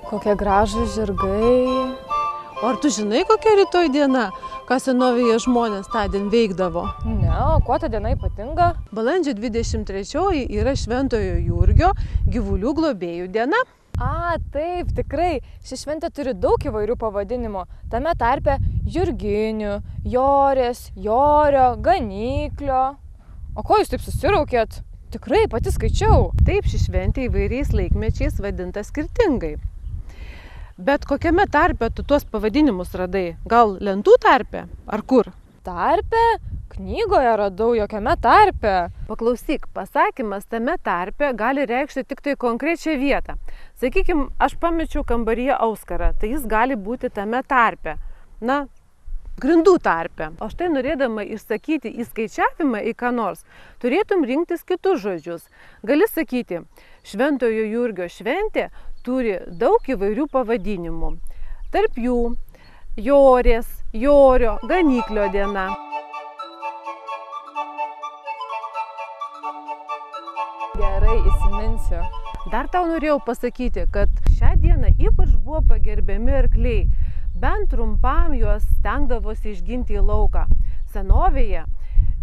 Kokie gražūs žirgai. O ar tu žinai, kokia rytoj diena, ką senovėje žmonės tądien veikdavo? Ne, o kuo ta diena ypatinga? Balandžio 23 yra Šventojo Jurgio gyvulių globėjų diena. Taip, tikrai. Ši šventė turi daug įvairių pavadinimų. Tame tarpe Jurginių, Jorės, Jorio, Ganiklio. O ko jūs taip susiraukėt? Tikrai, pati skaičiau. Taip, ši šventė įvairiais laikmečiais vadinta skirtingai. Bet kokiame tarpe tu tuos pavadinimus radai? Gal lentų tarpe? Ar kur? Tarpe? Knygoje radau, jokiame tarpe. Paklausyk, pasakymas tame tarpe gali reikšti tik tai konkrečią vietą. Sakykime, aš pamečiau kambaryje auskarą, tai jis gali būti tame tarpe. Na, grindų tarpe. O štai norėdama išsakyti įskaičiavimą į ką nors, turėtum rinktis kitus žodžius. Gali sakyti, Šventojo Jurgio šventė turi daug įvairių pavadinimų. Tarp jų Jorės, Jorio, Ganiklio diena. Gerai, įsiminsiu. Dar tau norėjau pasakyti, kad šią dieną ypač buvo pagerbiami arkliai. Bent trumpam juos stengdavosi išginti į lauką. Senovėje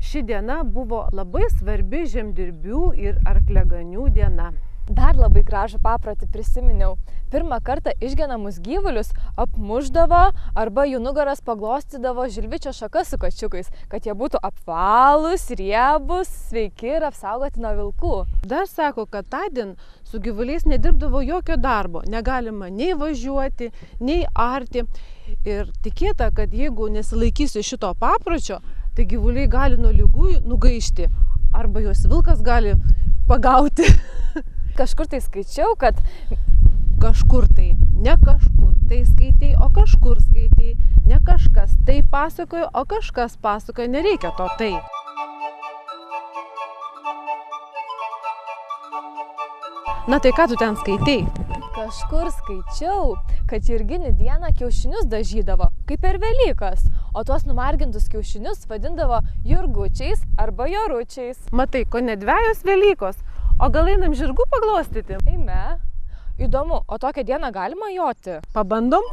ši diena buvo labai svarbi žemdirbių ir arkliaganių diena. Dar labai gražų paprotį prisiminiau. Pirmą kartą išgenamus gyvulius apmušdavo arba jų nugaras paglostydavo žilvičio šaka su kačiukais, kad jie būtų apvalūs, riebūs, sveiki ir apsaugoti nuo vilkų. Dar sako, kad tądien su gyvuliais nedirbdavo jokio darbo. Negalima nei važiuoti, nei arti. Ir tikėta, kad jeigu nesilaikysi šito papročio, tai gyvuliai gali nuo ligų nugaišti. Arba juos vilkas gali pagauti. Kažkur tai skaičiau, kad... Kažkur tai, ne kažkur tai skaitai, o kažkur skaitai. Ne kažkas tai pasakojo, o kažkas pasakojo. Nereikia to tai. Na tai ką tu ten skaitai? Kažkur skaičiau, kad Jurginių dieną kiaušinius dažydavo, kaip per Velykas, o tuos numargintus kiaušinius vadindavo jurgučiais arba joručiais. Matai, ko ne dvejos Velykos, o gal einam žirgų paglostyti? Eime. Įdomu, o tokią dieną galima joti? Pabandom?